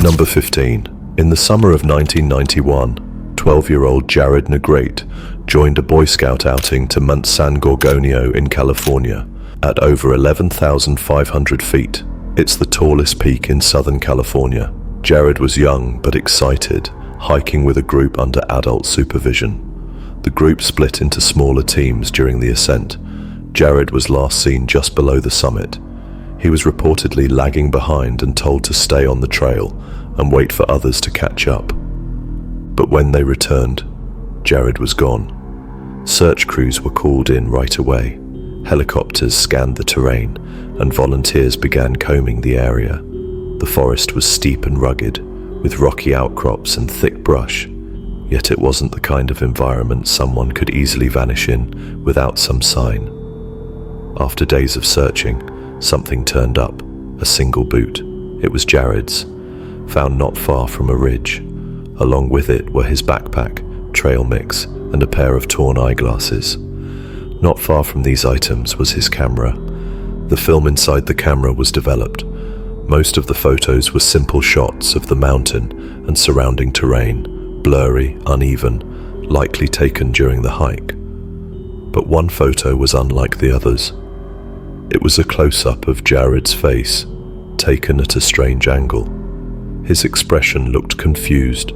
Number 15. In the summer of 1991, 12-year-old Jared Negrate joined a Boy Scout outing to Mount San Gorgonio in California at over 11,500 feet. It's the tallest peak in Southern California. Jared was young but excited, hiking with a group under adult supervision. The group split into smaller teams during the ascent. Jared was last seen just below the summit. He was reportedly lagging behind and told to stay on the trail and wait for others to catch up. But when they returned, Jared was gone. Search crews were called in right away. Helicopters scanned the terrain, and volunteers began combing the area. The forest was steep and rugged, with rocky outcrops and thick brush, yet it wasn't the kind of environment someone could easily vanish in without some sign. After days of searching, something turned up, a single boot. It was Jared's, found not far from a ridge. Along with it were his backpack, trail mix, and a pair of torn eyeglasses. Not far from these items was his camera. The film inside the camera was developed. Most of the photos were simple shots of the mountain and surrounding terrain, blurry, uneven, likely taken during the hike. But one photo was unlike the others. It was a close-up of Jared's face, taken at a strange angle. His expression looked confused,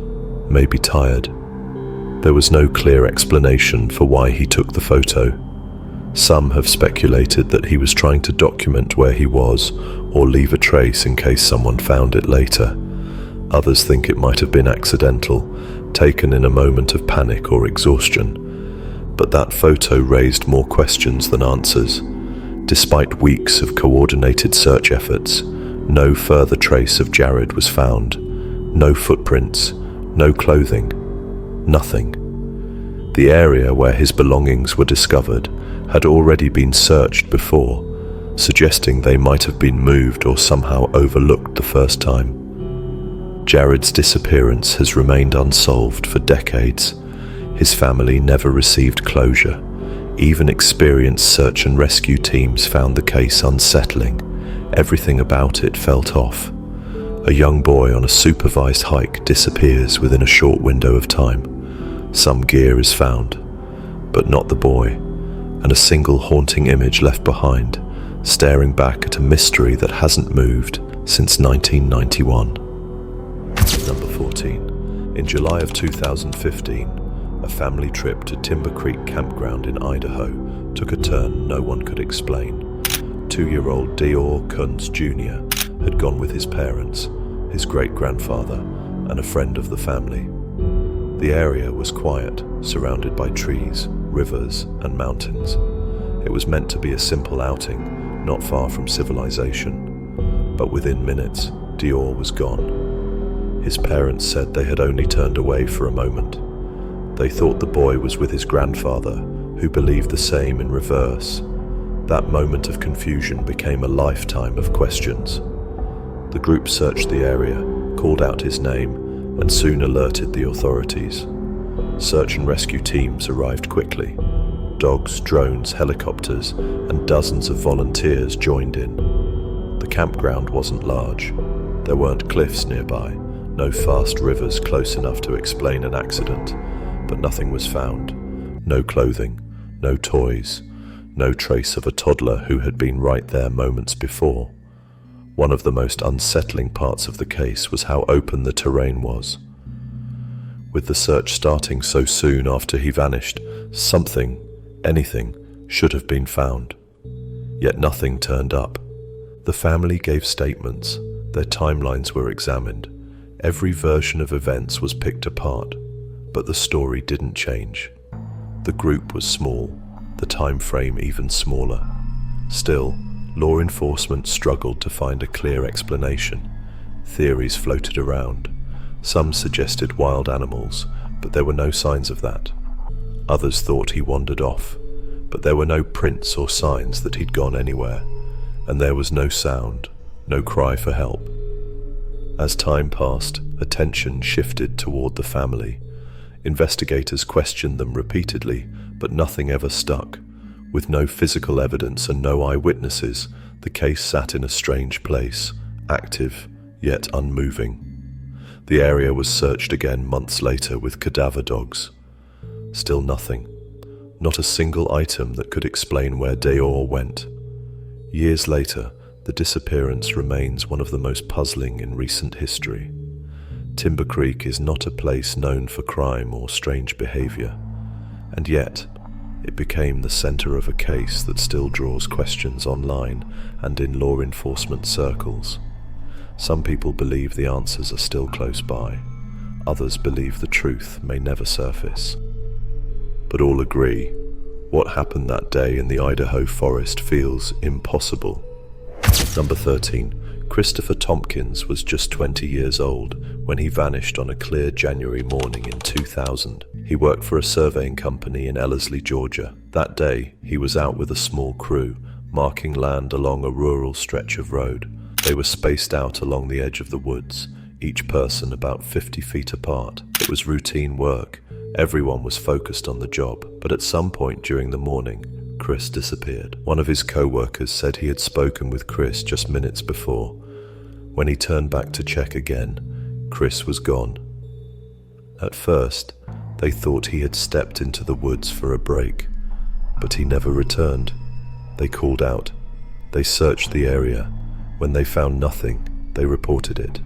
maybe tired. There was no clear explanation for why he took the photo. Some have speculated that he was trying to document where he was or leave a trace in case someone found it later. Others think it might have been accidental, taken in a moment of panic or exhaustion. But that photo raised more questions than answers. Despite weeks of coordinated search efforts, no further trace of Jared was found. No footprints, no clothing, nothing. The area where his belongings were discovered had already been searched before, suggesting they might have been moved or somehow overlooked the first time. Jared's disappearance has remained unsolved for decades. His family never received closure. Even experienced search and rescue teams found the case unsettling. Everything about it felt off. A young boy on a supervised hike disappears within a short window of time. Some gear is found, but not the boy, and a single haunting image left behind, staring back at a mystery that hasn't moved since 1991. Number 14. In July of 2015, a family trip to Timber Creek Campground in Idaho took a turn no one could explain. 2-year-old Dior Kun Jr. had gone with his parents, his great-grandfather, and a friend of the family. The area was quiet, surrounded by trees, rivers, and mountains. It was meant to be a simple outing, not far from civilization. But within minutes, Dior was gone. His parents said they had only turned away for a moment. They thought the boy was with his grandfather, who believed the same in reverse. That moment of confusion became a lifetime of questions. The group searched the area, called out his name, and soon alerted the authorities. Search and rescue teams arrived quickly. Dogs, drones, helicopters, and dozens of volunteers joined in. The campground wasn't large. There weren't cliffs nearby, no fast rivers close enough to explain an accident, but nothing was found. No clothing, no toys, no trace of a toddler who had been right there moments before. One of the most unsettling parts of the case was how open the terrain was. With the search starting so soon after he vanished, something, anything, should have been found. Yet nothing turned up. The family gave statements, their timelines were examined, every version of events was picked apart, but the story didn't change. The group was small, the time frame even smaller. Still, law enforcement struggled to find a clear explanation. Theories floated around. Some suggested wild animals, but there were no signs of that. Others thought he wandered off, but there were no prints or signs that he'd gone anywhere, and there was no sound, no cry for help. As time passed, attention shifted toward the family. Investigators questioned them repeatedly, but nothing ever stuck. With no physical evidence and no eyewitnesses, the case sat in a strange place, active yet unmoving. The area was searched again months later with cadaver dogs. Still nothing. Not a single item that could explain where Dior went. Years later, the disappearance remains one of the most puzzling in recent history. Timber Creek is not a place known for crime or strange behavior, and yet it became the center of a case that still draws questions online and in law enforcement circles. Some people believe the answers are still close by. Others believe the truth may never surface. But all agree, what happened that day in the Idaho forest feels impossible. Number 13. Christopher Tomkins was just 20 years old when he vanished on a clear January morning in 2000. He worked for a surveying company in Ellerslie, Georgia. That day, he was out with a small crew, marking land along a rural stretch of road. They were spaced out along the edge of the woods, each person about 50 feet apart. It was routine work. Everyone was focused on the job, but at some point during the morning, Chris disappeared. One of his co-workers said he had spoken with Chris just minutes before. When he turned back to check again, Chris was gone. At first, they thought he had stepped into the woods for a break, but he never returned. They called out. They searched the area. When they found nothing, they reported it.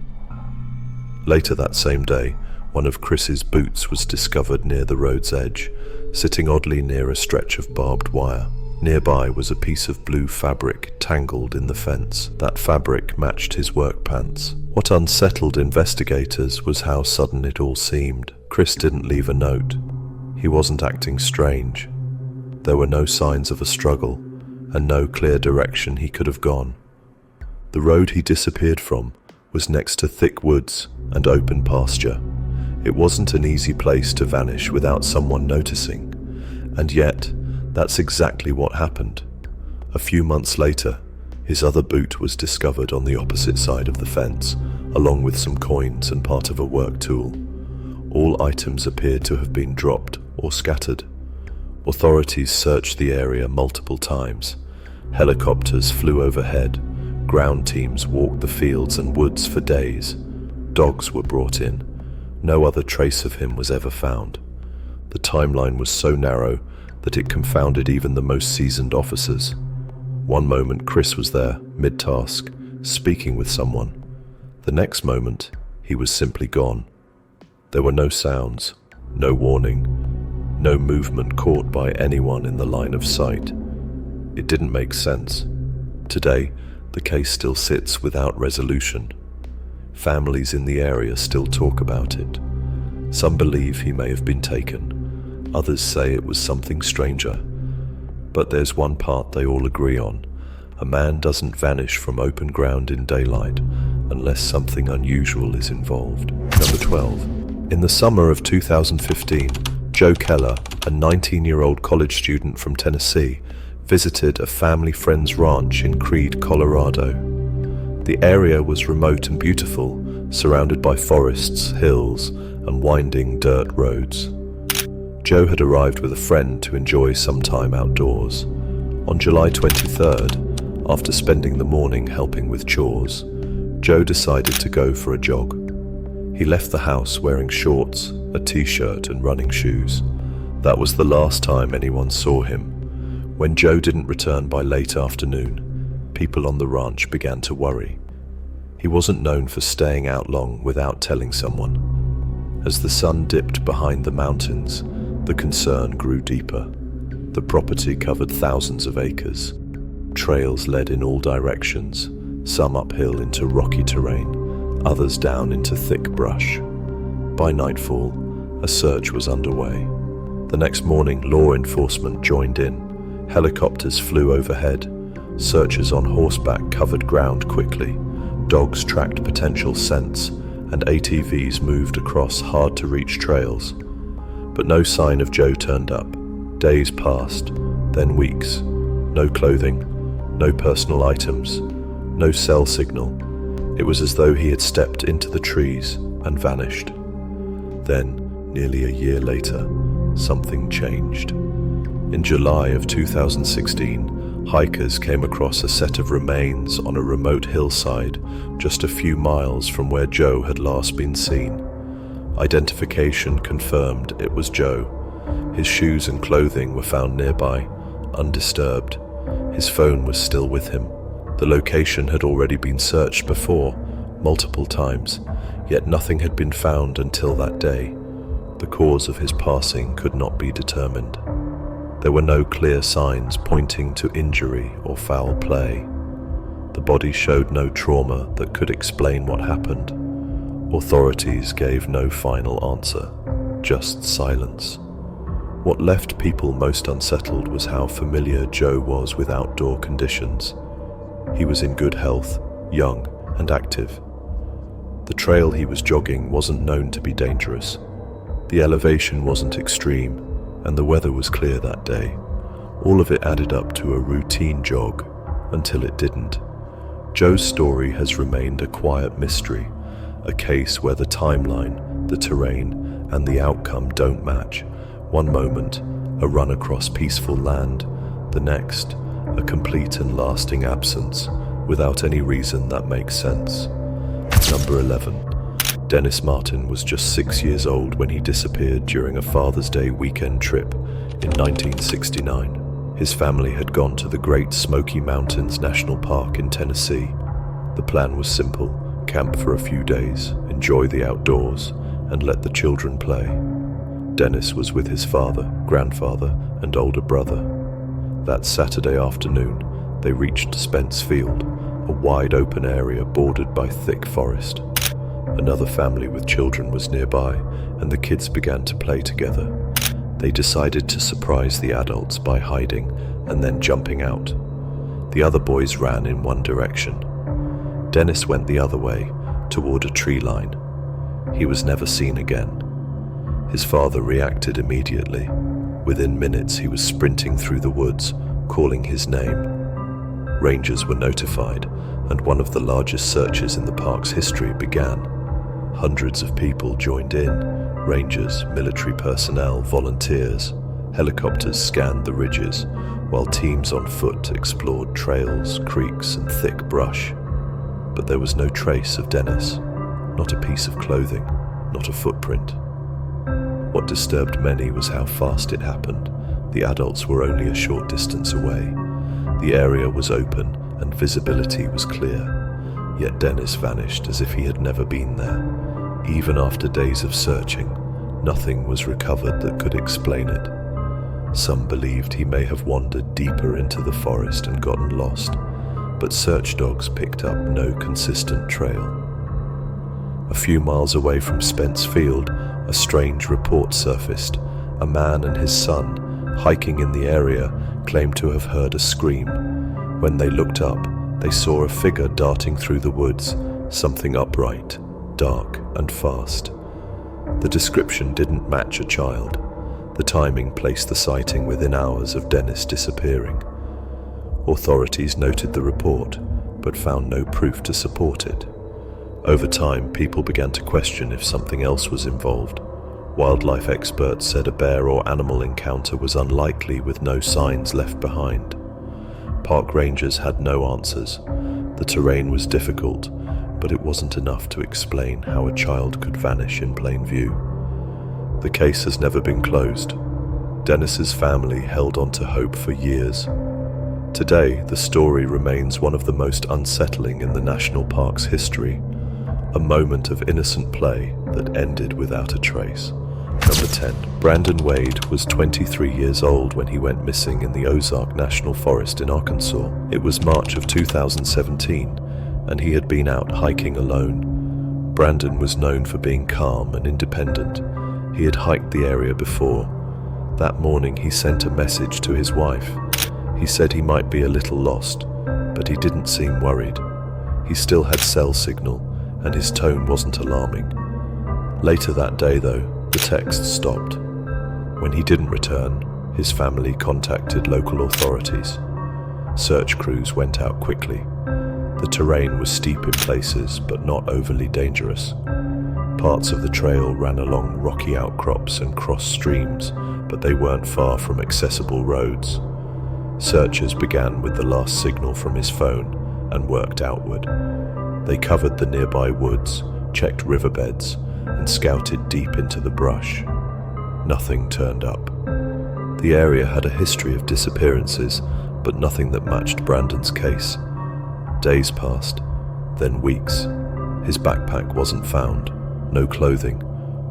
Later that same day, one of Chris's boots was discovered near the road's edge, sitting oddly near a stretch of barbed wire. Nearby was a piece of blue fabric tangled in the fence. That fabric matched his work pants. What unsettled investigators was how sudden it all seemed. Chris didn't leave a note. He wasn't acting strange. There were no signs of a struggle, and no clear direction he could have gone. The road he disappeared from was next to thick woods and open pasture. It wasn't an easy place to vanish without someone noticing, and yet, that's exactly what happened. A few months later, his other boot was discovered on the opposite side of the fence, along with some coins and part of a work tool. All items appeared to have been dropped or scattered. Authorities searched the area multiple times. Helicopters flew overhead. Ground teams walked the fields and woods for days. Dogs were brought in. No other trace of him was ever found. The timeline was so narrow that it confounded even the most seasoned officers. One moment Chris was there, mid-task, speaking with someone. The next moment, he was simply gone. There were no sounds, no warning, no movement caught by anyone in the line of sight. It didn't make sense. Today, the case still sits without resolution. Families in the area still talk about it. Some believe he may have been taken. Others say it was something stranger. But there's one part they all agree on. A man doesn't vanish from open ground in daylight unless something unusual is involved. Number 12. In the summer of 2015, Joe Keller, a 19-year-old college student from Tennessee, visited a family friend's ranch in Creede, Colorado. The area was remote and beautiful, surrounded by forests, hills, and winding dirt roads. Joe had arrived with a friend to enjoy some time outdoors. On July 23rd, after spending the morning helping with chores, Joe decided to go for a jog. He left the house wearing shorts, a t-shirt, and running shoes. That was the last time anyone saw him. When Joe didn't return by late afternoon, people on the ranch began to worry. He wasn't known for staying out long without telling someone. As the sun dipped behind the mountains, the concern grew deeper. The property covered thousands of acres. Trails led in all directions, some uphill into rocky terrain, others down into thick brush. By nightfall, a search was underway. The next morning, law enforcement joined in. Helicopters flew overhead. Searchers on horseback covered ground quickly. Dogs tracked potential scents, and ATVs moved across hard-to-reach trails. But no sign of Joe turned up. Days passed, then weeks. No clothing, no personal items, no cell signal. It was as though he had stepped into the trees and vanished. Then, nearly a year later, something changed. In July of 2016, hikers came across a set of remains on a remote hillside just a few miles from where Joe had last been seen. Identification confirmed it was Joe. His shoes and clothing were found nearby, undisturbed. His phone was still with him. The location had already been searched before, multiple times, yet nothing had been found until that day. The cause of his passing could not be determined. There were no clear signs pointing to injury or foul play. The body showed no trauma that could explain what happened. Authorities gave no final answer, just silence. What left people most unsettled was how familiar Joe was with outdoor conditions. He was in good health, young and active. The trail he was jogging wasn't known to be dangerous. The elevation wasn't extreme, and the weather was clear that day. All of it added up to a routine jog, until it didn't. Joe's story has remained a quiet mystery, a case where the timeline, the terrain, and the outcome don't match. One moment, a run across peaceful land, the next, a complete and lasting absence, without any reason that makes sense. Number 11. Dennis Martin was just 6 years old when he disappeared during a Father's Day weekend trip in 1969. His family had gone to the Great Smoky Mountains National Park in Tennessee. The plan was simple: camp for a few days, enjoy the outdoors, and let the children play. Dennis was with his father, grandfather, and older brother. That Saturday afternoon, they reached Spence Field, a wide open area bordered by thick forest. Another family with children was nearby, and the kids began to play together. They decided to surprise the adults by hiding and then jumping out. The other boys ran in one direction. Dennis went the other way, toward a tree line. He was never seen again. His father reacted immediately. Within minutes, he was sprinting through the woods, calling his name. Rangers were notified, and one of the largest searches in the park's history began. Hundreds of people joined in: rangers, military personnel, volunteers. Helicopters scanned the ridges, while teams on foot explored trails, creeks, and thick brush. But there was no trace of Dennis, not a piece of clothing, not a footprint. What disturbed many was how fast it happened. The adults were only a short distance away. The area was open and visibility was clear, yet Dennis vanished as if he had never been there. Even after days of searching, nothing was recovered that could explain it. Some believed he may have wandered deeper into the forest and gotten lost, but search dogs picked up no consistent trail. A few miles away from Spence Field, a strange report surfaced. A man and his son, hiking in the area, claimed to have heard a scream. When they looked up, they saw a figure darting through the woods, something upright, dark and fast. The description didn't match a child. The timing placed the sighting within hours of Dennis disappearing. Authorities noted the report, but found no proof to support it. Over time, people began to question if something else was involved. Wildlife experts said a bear or animal encounter was unlikely with no signs left behind. Park rangers had no answers. The terrain was difficult, but it wasn't enough to explain how a child could vanish in plain view. The case has never been closed. Dennis's family held on to hope for years. Today, the story remains one of the most unsettling in the national park's history. A moment of innocent play that ended without a trace. Number 10. Brandon Wade was 23 years old when he went missing in the Ozark National Forest in Arkansas. It was March of 2017, and he had been out hiking alone. Brandon was known for being calm and independent. He had hiked the area before. That morning, he sent a message to his wife. He said he might be a little lost, but he didn't seem worried. He still had cell signal, and his tone wasn't alarming. Later that day, though, the text stopped. When he didn't return, his family contacted local authorities. Search crews went out quickly. The terrain was steep in places, but not overly dangerous. Parts of the trail ran along rocky outcrops and crossed streams, but they weren't far from accessible roads. Searchers began with the last signal from his phone and worked outward. They covered the nearby woods, checked riverbeds, and scouted deep into the brush. Nothing turned up. The area had a history of disappearances, but nothing that matched Brandon's case. Days passed, then weeks. His backpack wasn't found, no clothing,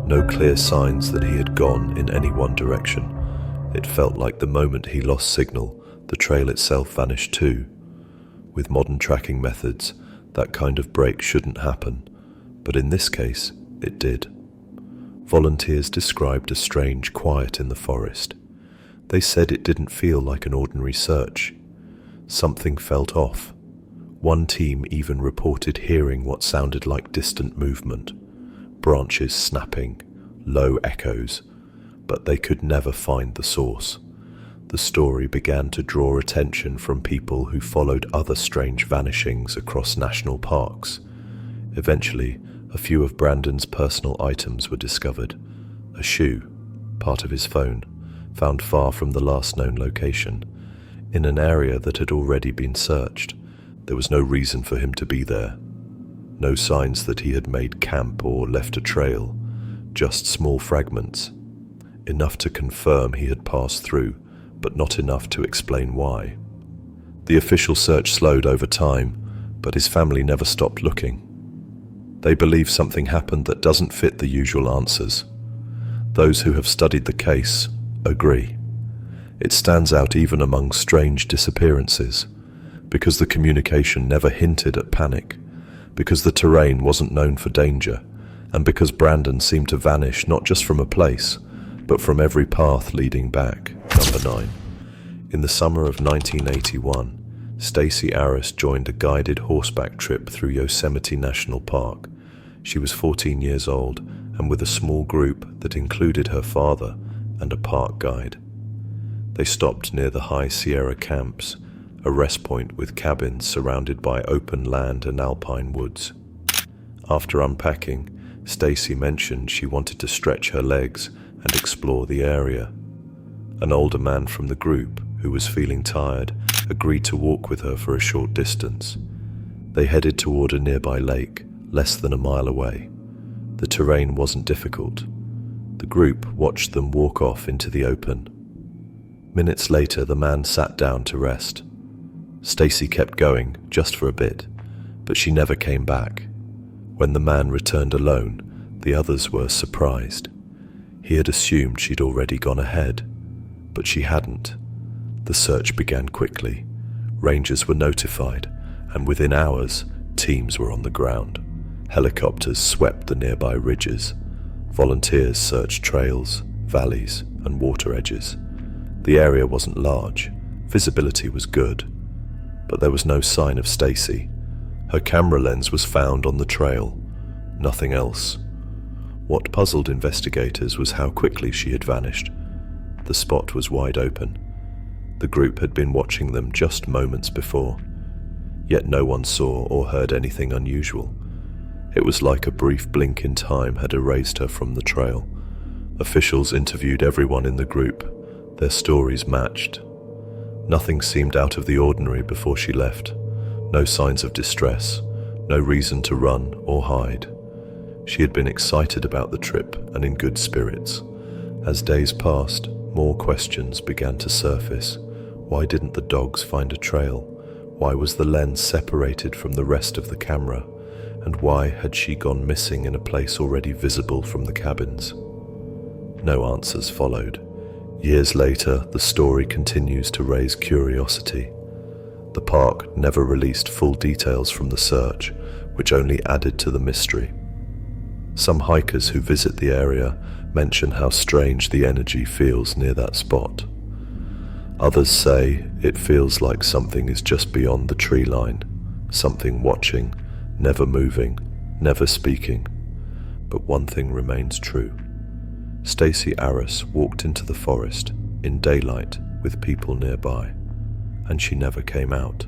no clear signs that he had gone in any one direction. It felt like the moment he lost signal, the trail itself vanished too. With modern tracking methods, that kind of break shouldn't happen, but in this case, it did. Volunteers described a strange quiet in the forest. They said it didn't feel like an ordinary search. Something felt off. One team even reported hearing what sounded like distant movement, branches snapping, low echoes, but they could never find the source. The story began to draw attention from people who followed other strange vanishings across national parks. Eventually, a few of Brandon's personal items were discovered. A shoe, part of his phone, found far from the last known location, in an area that had already been searched. There was no reason for him to be there. No signs that he had made camp or left a trail, just small fragments. Enough to confirm he had passed through, but not enough to explain why. The official search slowed over time, but his family never stopped looking. They believe something happened that doesn't fit the usual answers. Those who have studied the case agree. It stands out even among strange disappearances, because the communication never hinted at panic, because the terrain wasn't known for danger, and because Brandon seemed to vanish not just from a place, but from every path leading back. Number 9. In the summer of 1981, Stacy Aris joined a guided horseback trip through Yosemite National Park. She was 14 years old and with a small group that included her father and a park guide. They stopped near the High Sierra Camps, a rest point with cabins surrounded by open land and alpine woods. After unpacking, Stacy mentioned she wanted to stretch her legs and explore the area. An older man from the group, who was feeling tired, agreed to walk with her for a short distance. They headed toward a nearby lake, less than a mile away. The terrain wasn't difficult. The group watched them walk off into the open. Minutes later, the man sat down to rest. Stacy kept going, just for a bit, but she never came back. When the man returned alone, the others were surprised. He had assumed she'd already gone ahead, but she hadn't. The search began quickly. Rangers were notified, and within hours, teams were on the ground. Helicopters swept the nearby ridges. Volunteers searched trails, valleys, and water edges. The area wasn't large. Visibility was good. But there was no sign of Stacy. Her camera lens was found on the trail. Nothing else. What puzzled investigators was how quickly she had vanished. The spot was wide open. The group had been watching them just moments before. Yet no one saw or heard anything unusual. It was like a brief blink in time had erased her from the trail. Officials interviewed everyone in the group. Their stories matched. Nothing seemed out of the ordinary before she left. No signs of distress, no reason to run or hide. She had been excited about the trip and in good spirits. As days passed, more questions began to surface. Why didn't the dogs find a trail? Why was the lens separated from the rest of the camera? And why had she gone missing in a place already visible from the cabins? No answers followed. Years later, the story continues to raise curiosity. The park never released full details from the search, which only added to the mystery. Some hikers who visit the area mention how strange the energy feels near that spot. Others say it feels like something is just beyond the tree line, something watching, never moving, never speaking. But one thing remains true. Stacy Aris walked into the forest in daylight with people nearby, and she never came out.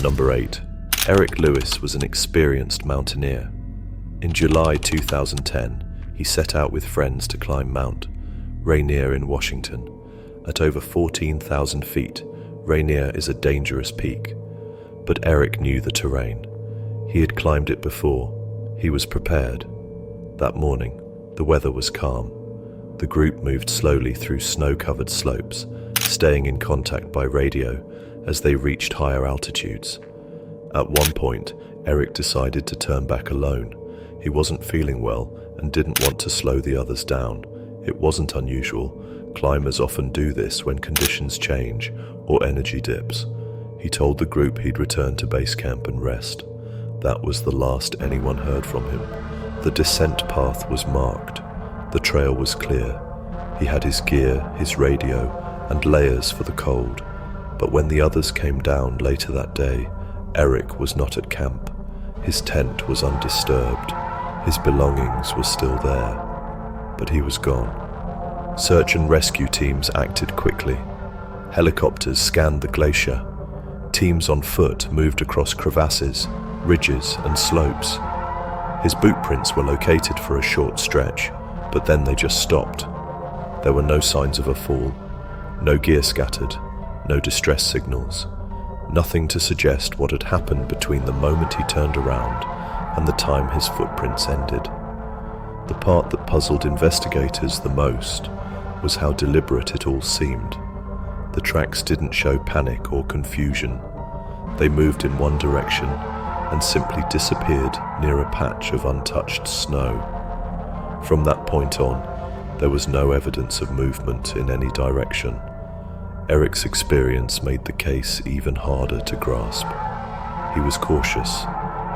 Number 8. Eric Lewis was an experienced mountaineer. In July 2010, he set out with friends to climb Mount Rainier in Washington. At over 14,000 feet, Rainier is a dangerous peak, but Eric knew the terrain. He had climbed it before. He was prepared. That morning, the weather was calm. The group moved slowly through snow-covered slopes, staying in contact by radio as they reached higher altitudes. At one point, Eric decided to turn back alone. He wasn't feeling well and didn't want to slow the others down. It wasn't unusual. Climbers often do this when conditions change or energy dips. He told the group he'd return to base camp and rest. That was the last anyone heard from him. The descent path was marked. The trail was clear. He had his gear, his radio, and layers for the cold. But when the others came down later that day, Eric was not at camp. His tent was undisturbed. His belongings were still there. But he was gone. Search and rescue teams acted quickly. Helicopters scanned the glacier. Teams on foot moved across crevasses, ridges, and slopes. His boot prints were located for a short stretch, but then they just stopped. There were no signs of a fall, no gear scattered, no distress signals, nothing to suggest what had happened between the moment he turned around and the time his footprints ended. The part that puzzled investigators the most was how deliberate it all seemed. The tracks didn't show panic or confusion. They moved in one direction and simply disappeared near a patch of untouched snow. From that point on, there was no evidence of movement in any direction. Eric's experience made the case even harder to grasp. He was cautious.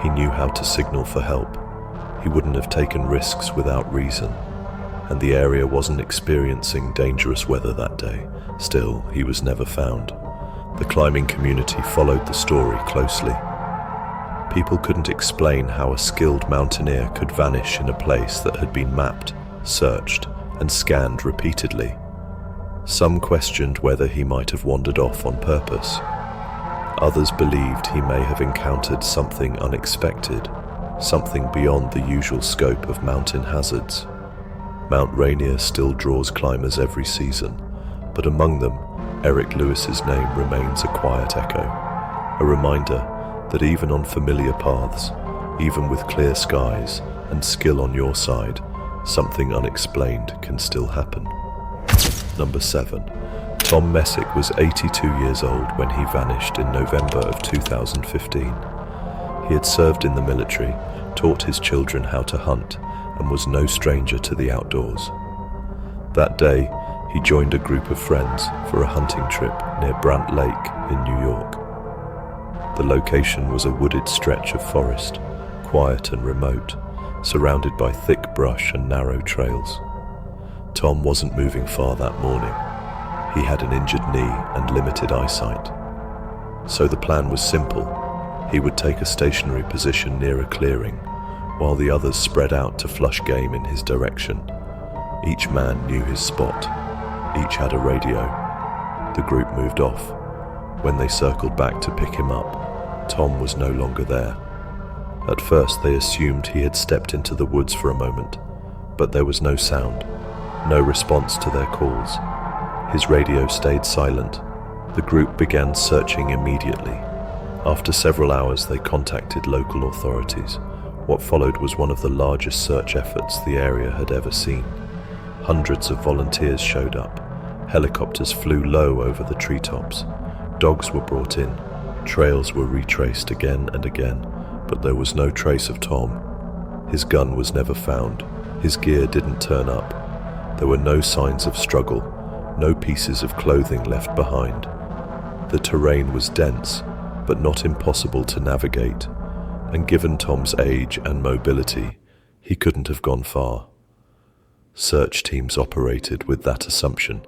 He knew how to signal for help. He wouldn't have taken risks without reason, and the area wasn't experiencing dangerous weather that day. Still, he was never found. The climbing community followed the story closely. People couldn't explain how a skilled mountaineer could vanish in a place that had been mapped, searched, and scanned repeatedly. Some questioned whether he might have wandered off on purpose. Others believed he may have encountered something unexpected, something beyond the usual scope of mountain hazards. Mount Rainier still draws climbers every season, but among them, Eric Lewis's name remains a quiet echo, a reminder that even on familiar paths, even with clear skies and skill on your side, something unexplained can still happen. Number 7. Tom Messik was 82 years old when he vanished in November of 2015. He had served in the military, taught his children how to hunt, and was no stranger to the outdoors. That day, he joined a group of friends for a hunting trip near Brant Lake in New York. The location was a wooded stretch of forest, quiet and remote, surrounded by thick brush and narrow trails. Tom wasn't moving far that morning. He had an injured knee and limited eyesight. So the plan was simple. He would take a stationary position near a clearing, while the others spread out to flush game in his direction. Each man knew his spot. Each had a radio. The group moved off. When they circled back to pick him up, Tom was no longer there. At first they assumed he had stepped into the woods for a moment, but there was no sound, no response to their calls. His radio stayed silent. The group began searching immediately. After several hours they contacted local authorities. What followed was one of the largest search efforts the area had ever seen. Hundreds of volunteers showed up. Helicopters flew low over the treetops. Dogs were brought in. Trails were retraced again and again, but there was no trace of Tom. His gun was never found. His gear didn't turn up. There were no signs of struggle, no pieces of clothing left behind. The terrain was dense, but not impossible to navigate, and given Tom's age and mobility, he couldn't have gone far. Search teams operated with that assumption,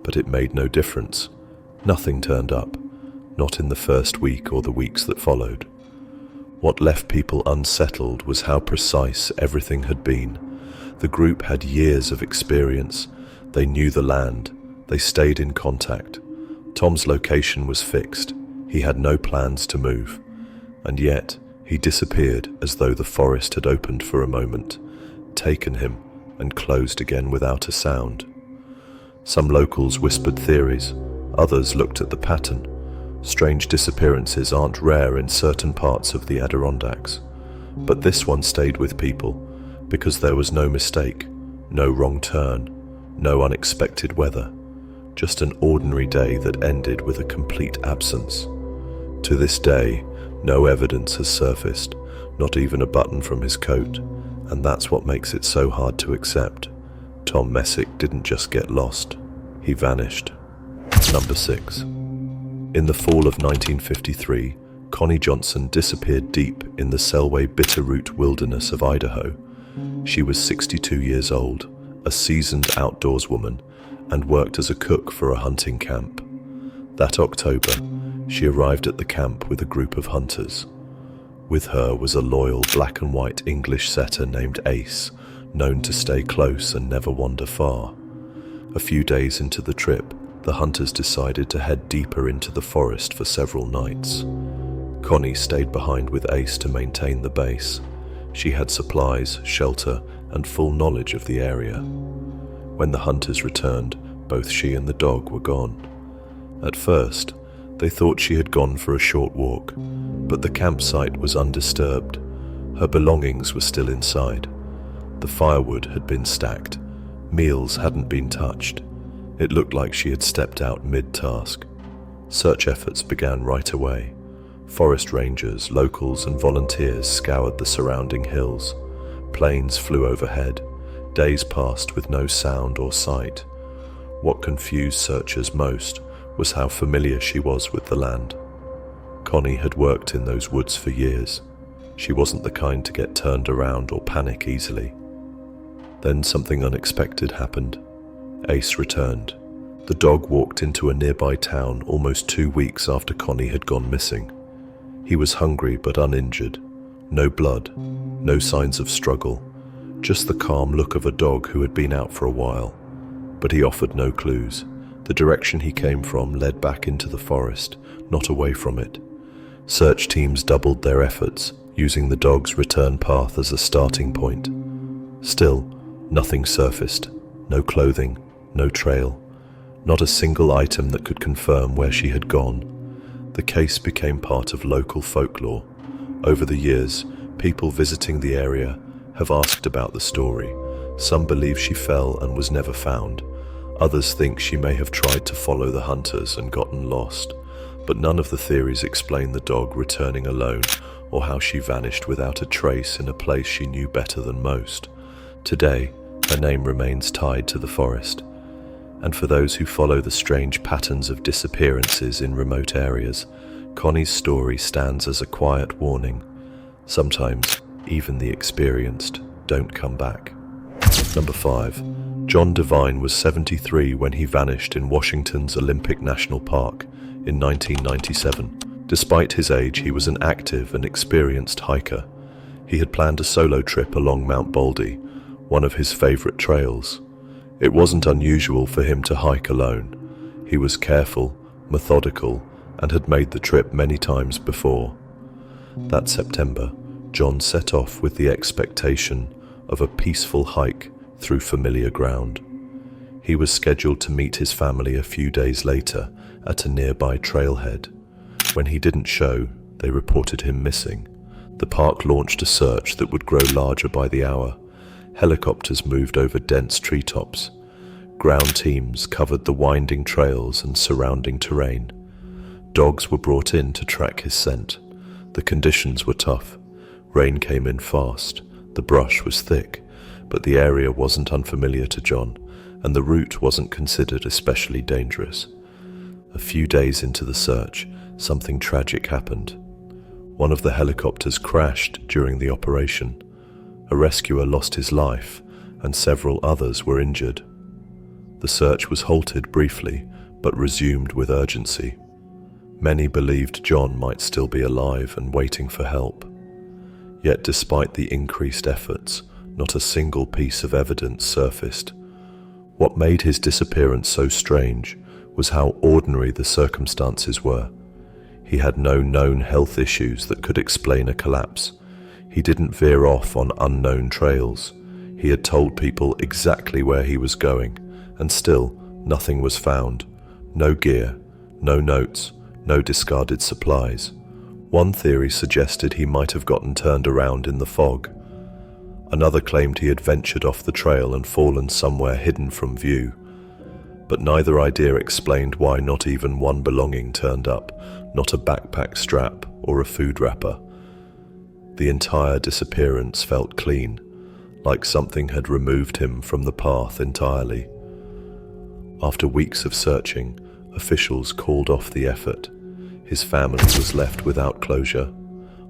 but it made no difference. Nothing turned up, not in the first week or the weeks that followed. What left people unsettled was how precise everything had been. The group had years of experience. They knew the land. They stayed in contact. Tom's location was fixed. He had no plans to move. And yet, he disappeared as though the forest had opened for a moment, taken him, and closed again without a sound. Some locals whispered theories. Others looked at the pattern. Strange disappearances aren't rare in certain parts of the Adirondacks, but this one stayed with people because there was no mistake, no wrong turn, no unexpected weather, just an ordinary day that ended with a complete absence. To this day, no evidence has surfaced, not even a button from his coat, and that's what makes it so hard to accept. Tom Messik didn't just get lost, he vanished. Number 6. In the fall of 1953, Connie Johnson disappeared deep in the Selway Bitterroot wilderness of Idaho. She was 62 years old, a seasoned outdoors woman, and worked as a cook for a hunting camp. That October, she arrived at the camp with a group of hunters. With her was a loyal black and white English setter named Ace, known to stay close and never wander far. A few days into the trip, the hunters decided to head deeper into the forest for several nights. Connie stayed behind with Ace to maintain the base. She had supplies, shelter, and full knowledge of the area. When the hunters returned, both she and the dog were gone. At first, they thought she had gone for a short walk, but the campsite was undisturbed. Her belongings were still inside. The firewood had been stacked. Meals hadn't been touched. It looked like she had stepped out mid-task. Search efforts began right away. Forest rangers, locals, and volunteers scoured the surrounding hills. Planes flew overhead. Days passed with no sound or sight. What confused searchers most was how familiar she was with the land. Connie had worked in those woods for years. She wasn't the kind to get turned around or panic easily. Then something unexpected happened. Ace returned. The dog walked into a nearby town almost 2 weeks after Connie had gone missing. He was hungry but uninjured. No blood, no signs of struggle, just the calm look of a dog who had been out for a while. But he offered no clues. The direction he came from led back into the forest, not away from it. Search teams doubled their efforts, using the dog's return path as a starting point. Still, nothing surfaced. No clothing, no trail, not a single item that could confirm where she had gone. The case became part of local folklore. Over the years, people visiting the area have asked about the story. Some believe she fell and was never found. Others think she may have tried to follow the hunters and gotten lost. But none of the theories explain the dog returning alone or how she vanished without a trace in a place she knew better than most. Today, her name remains tied to the forest. And for those who follow the strange patterns of disappearances in remote areas, Connie's story stands as a quiet warning. Sometimes, even the experienced don't come back. Number 5. John Devine was 73 when he vanished in Washington's Olympic National Park in 1997. Despite his age, he was an active and experienced hiker. He had planned a solo trip along Mount Baldy, one of his favorite trails. It wasn't unusual for him to hike alone. He was careful, methodical, and had made the trip many times before. That September, John set off with the expectation of a peaceful hike through familiar ground. He was scheduled to meet his family a few days later at a nearby trailhead. When he didn't show, they reported him missing. The park launched a search that would grow larger by the hour. Helicopters moved over dense treetops. Ground teams covered the winding trails and surrounding terrain. Dogs were brought in to track his scent. The conditions were tough. Rain came in fast. The brush was thick, but the area wasn't unfamiliar to John, and the route wasn't considered especially dangerous. A few days into the search, something tragic happened. One of the helicopters crashed during the operation. A rescuer lost his life, and several others were injured. The search was halted briefly, but resumed with urgency. Many believed John might still be alive and waiting for help. Yet despite the increased efforts, not a single piece of evidence surfaced. What made his disappearance so strange was how ordinary the circumstances were. He had no known health issues that could explain a collapse. He didn't veer off on unknown trails. He had told people exactly where he was going, and still nothing was found. No gear, no notes, no discarded supplies. One theory suggested he might have gotten turned around in the fog. Another claimed he had ventured off the trail and fallen somewhere hidden from view. But neither idea explained why not even one belonging turned up, not a backpack strap or a food wrapper. The entire disappearance felt clean, like something had removed him from the path entirely. After weeks of searching, officials called off the effort. His family was left without closure.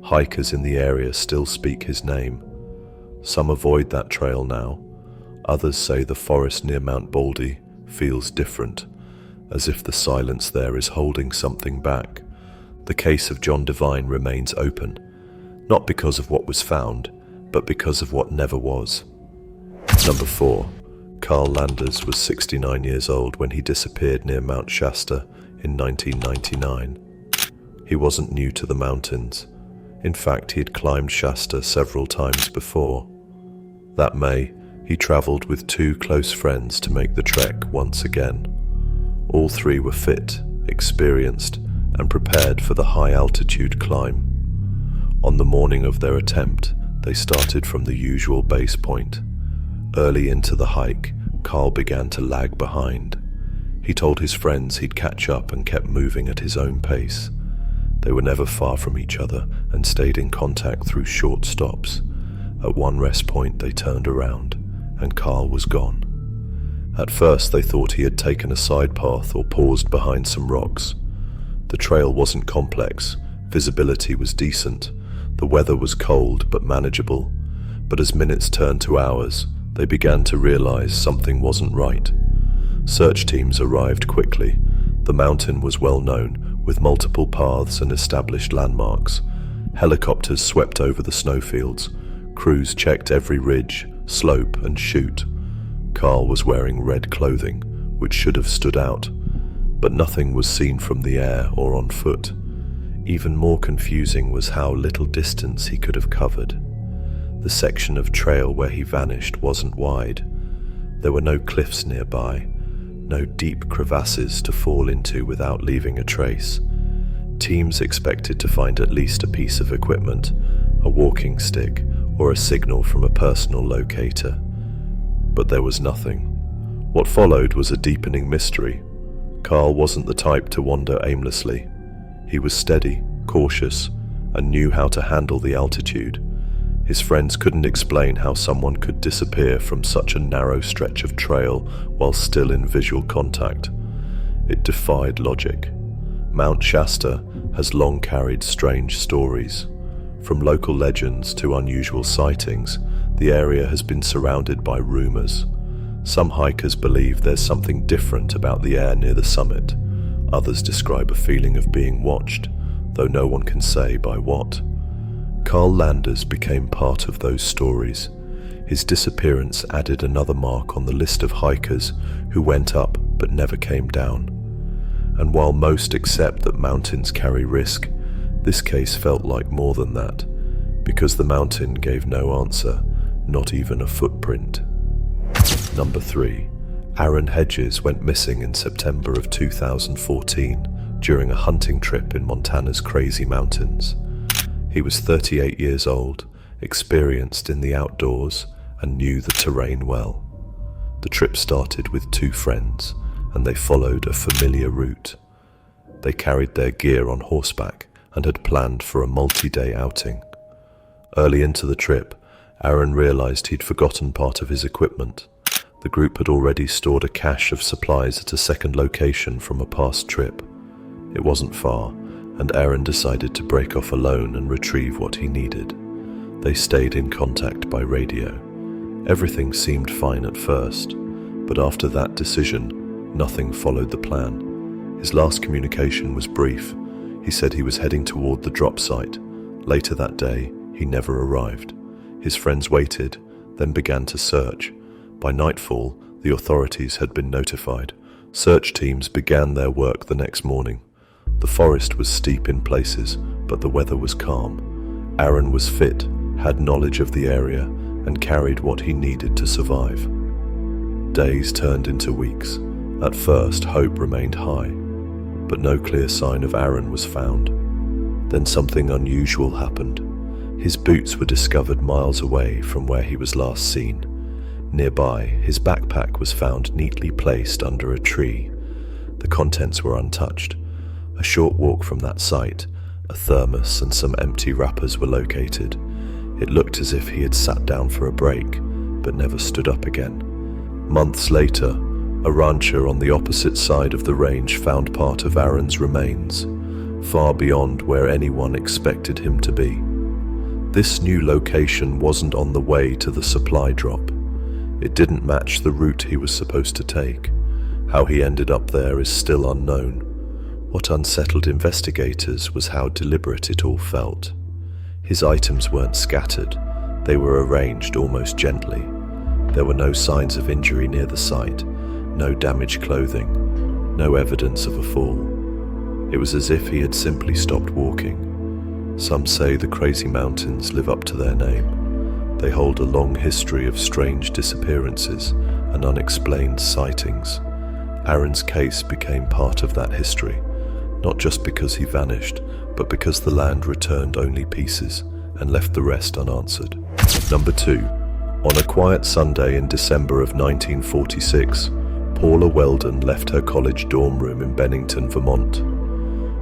Hikers in the area still speak his name. Some avoid that trail now. Others say the forest near Mount Baldy feels different, as if the silence there is holding something back. The case of John Devine remains open, not because of what was found, but because of what never was. Number 4. Carl Landers was 69 years old when he disappeared near Mount Shasta in 1999. He wasn't new to the mountains. In fact, he had climbed Shasta several times before. That May, he traveled with 2 close friends to make the trek once again. All 3 were fit, experienced, and prepared for the high-altitude climb. On the morning of their attempt, they started from the usual base point. Early into the hike, Carl began to lag behind. He told his friends he'd catch up and kept moving at his own pace. They were never far from each other and stayed in contact through short stops. At one rest point they turned around, and Carl was gone. At first they thought he had taken a side path or paused behind some rocks. The trail wasn't complex, visibility was decent, the weather was cold but manageable. But as minutes turned to hours, they began to realize something wasn't right. Search teams arrived quickly. The mountain was well known, with multiple paths and established landmarks. Helicopters swept over the snowfields. Crews checked every ridge, slope, and chute. Carl was wearing red clothing, which should have stood out, but nothing was seen from the air or on foot. Even more confusing was how little distance he could have covered. The section of trail where he vanished wasn't wide. There were no cliffs nearby, no deep crevasses to fall into without leaving a trace. Teams expected to find at least a piece of equipment, a walking stick, or a signal from a personal locator. But there was nothing. What followed was a deepening mystery. Carl wasn't the type to wander aimlessly. He was steady, cautious, and knew how to handle the altitude. His friends couldn't explain how someone could disappear from such a narrow stretch of trail while still in visual contact. It defied logic. Mount Shasta has long carried strange stories. From local legends to unusual sightings, the area has been surrounded by rumors. Some hikers believe there's something different about the air near the summit. Others describe a feeling of being watched, though no one can say by what. Carl Landers became part of those stories. His disappearance added another mark on the list of hikers who went up but never came down. And while most accept that mountains carry risk, this case felt like more than that, because the mountain gave no answer, not even a footprint. Number 3. Aaron Hedges went missing in September of 2014 during a hunting trip in Montana's Crazy Mountains. He was 38 years old, experienced in the outdoors, and knew the terrain well. The trip started with 2 friends, and they followed a familiar route. They carried their gear on horseback and had planned for a multi-day outing. Early into the trip, Aaron realized he'd forgotten part of his equipment. The group had already stored a cache of supplies at a second location from a past trip. It wasn't far, and Aaron decided to break off alone and retrieve what he needed. They stayed in contact by radio. Everything seemed fine at first, but after that decision, nothing followed the plan. His last communication was brief. He said he was heading toward the drop site. Later that day, he never arrived. His friends waited, then began to search. By nightfall, the authorities had been notified. Search teams began their work the next morning. The forest was steep in places, but the weather was calm. Aaron was fit, had knowledge of the area, and carried what he needed to survive. Days turned into weeks. At first, hope remained high. but no clear sign of Aaron was found. Then something unusual happened. His boots were discovered miles away from where he was last seen. Nearby, his backpack was found neatly placed under a tree. The contents were untouched. A short walk from that site, a thermos and some empty wrappers were located. It looked as if he had sat down for a break, but never stood up again. Months later, a rancher on the opposite side of the range found part of Aaron's remains, far beyond where anyone expected him to be. This new location wasn't on the way to the supply drop. It didn't match the route he was supposed to take. How he ended up there is still unknown. What unsettled investigators was how deliberate it all felt. His items weren't scattered, they were arranged almost gently. There were no signs of injury near the site, no damaged clothing, no evidence of a fall. It was as if he had simply stopped walking. Some say the Crazy Mountains live up to their name. They hold a long history of strange disappearances and unexplained sightings. Aaron's case became part of that history, not just because he vanished, but because the land returned only pieces and left the rest unanswered. Number 2. On a quiet Sunday in December of 1946, Paula Weldon left her college dorm room in Bennington, Vermont.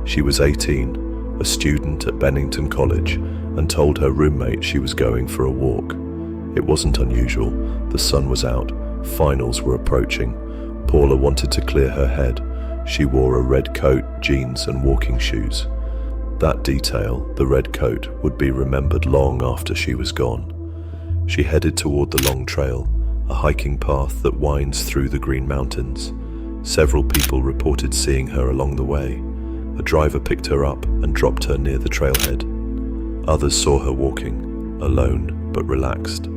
She was 18, a student at Bennington College, and told her roommate she was going for a walk. It wasn't unusual. The sun was out, finals were approaching. Paula wanted to clear her head. She wore a red coat, jeans, and walking shoes. That detail, the red coat, would be remembered long after she was gone. She headed toward the long trail, a hiking path that winds through the Green Mountains. Several people reported seeing her along the way. A driver picked her up and dropped her near the trailhead. Others saw her walking, alone but relaxed.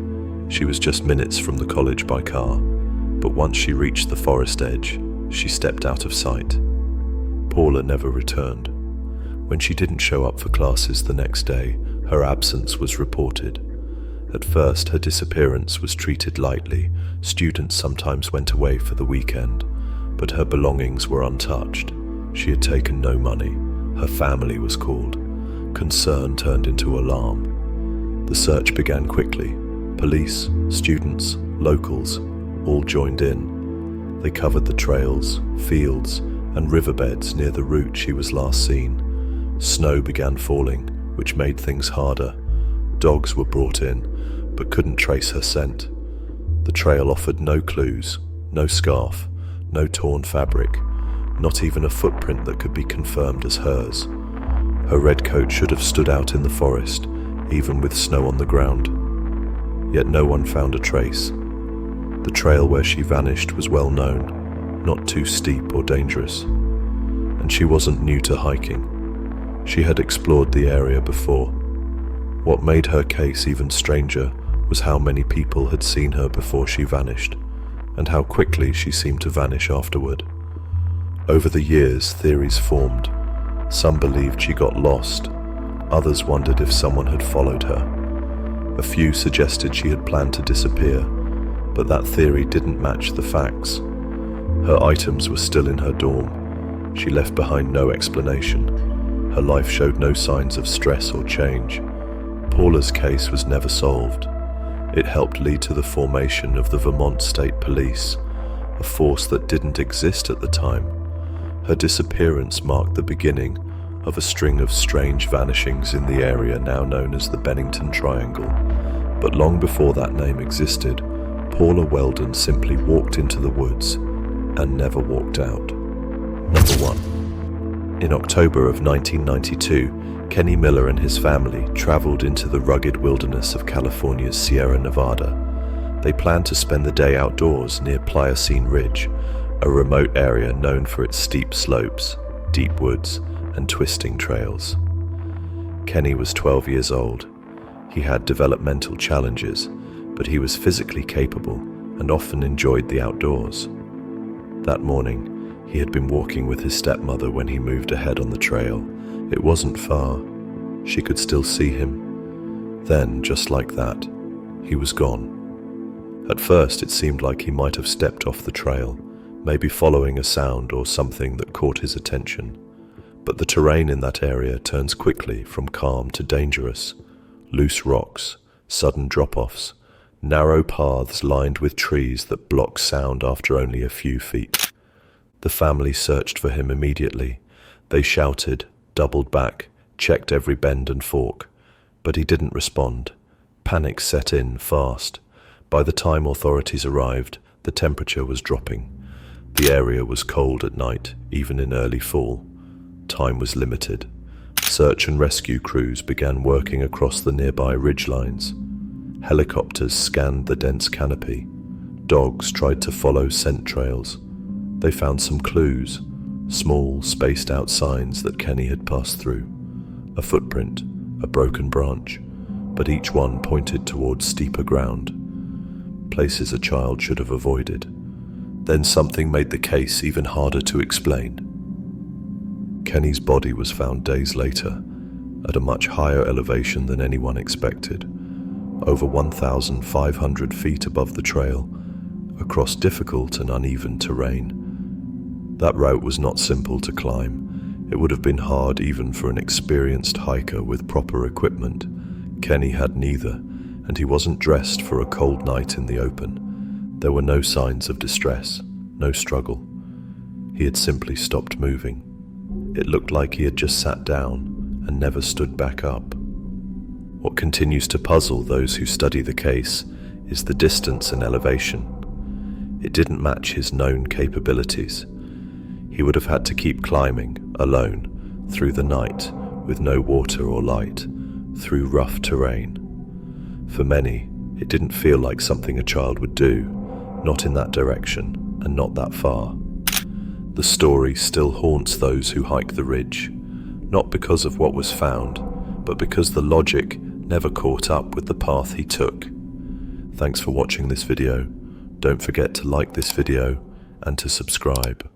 She was just minutes from the college by car, but once she reached the forest edge, she stepped out of sight. Paula never returned. When she didn't show up for classes the next day, her absence was reported. At first, her disappearance was treated lightly. Students sometimes went away for the weekend, but her belongings were untouched. She had taken no money. Her family was called. Concern turned into alarm. The search began quickly. Police, students, locals, all joined in. They covered the trails, fields, and riverbeds near the route she was last seen. Snow began falling, which made things harder. Dogs were brought in, but couldn't trace her scent. The trail offered no clues, no scarf, no torn fabric, not even a footprint that could be confirmed as hers. Her red coat should have stood out in the forest, even with snow on the ground. Yet no one found a trace. The trail where she vanished was well known, not too steep or dangerous. And she wasn't new to hiking. She had explored the area before. What made her case even stranger was how many people had seen her before she vanished, and how quickly she seemed to vanish afterward. Over the years, theories formed. Some believed she got lost. Others wondered if someone had followed her. A few suggested she had planned to disappear, but that theory didn't match the facts. Her items were still in her dorm. She left behind no explanation. Her life showed no signs of stress or change. Paula's case was never solved. It helped lead to the formation of the Vermont State Police, a force that didn't exist at the time. Her disappearance marked the beginning of a string of strange vanishings in the area now known as the Bennington Triangle. But long before that name existed, Paula Weldon simply walked into the woods and never walked out. Number 1. In October of 1992, Kenny Miller and his family traveled into the rugged wilderness of California's Sierra Nevada. They planned to spend the day outdoors near Pliocene Ridge, a remote area known for its steep slopes, deep woods, and twisting trails. Kenny was 12 years old. He had developmental challenges, but he was physically capable and often enjoyed the outdoors. That morning, he had been walking with his stepmother when he moved ahead on the trail. It wasn't far. She could still see him. Then, just like that, he was gone. At first, it seemed like he might have stepped off the trail, maybe following a sound or something that caught his attention. But the terrain in that area turns quickly from calm to dangerous. Loose rocks, sudden drop-offs, narrow paths lined with trees that block sound after only a few feet. The family searched for him immediately. They shouted, doubled back, checked every bend and fork, but he didn't respond. Panic set in fast. By the time authorities arrived, the temperature was dropping. The area was cold at night, even in early fall. Time was limited. Search and rescue crews began working across the nearby ridgelines. Helicopters scanned the dense canopy. Dogs tried to follow scent trails. They found some clues, small, spaced-out signs that Kenny had passed through. A footprint, a broken branch, but each one pointed towards steeper ground, places a child should have avoided. Then something made the case even harder to explain. Kenny's body was found days later, at a much higher elevation than anyone expected, over 1,500 feet above the trail, across difficult and uneven terrain. That route was not simple to climb. It would have been hard even for an experienced hiker with proper equipment. Kenny had neither, and he wasn't dressed for a cold night in the open. There were no signs of distress, no struggle. He had simply stopped moving. It looked like he had just sat down and never stood back up. What continues to puzzle those who study the case is the distance and elevation. It didn't match his known capabilities. He would have had to keep climbing, alone, through the night, with no water or light, through rough terrain. For many, it didn't feel like something a child would do, not in that direction, and not that far. The story still haunts those who hike the ridge, not because of what was found, but because the logic never caught up with the path he took. Thanks for watching this video. Don't forget to like this video and to subscribe.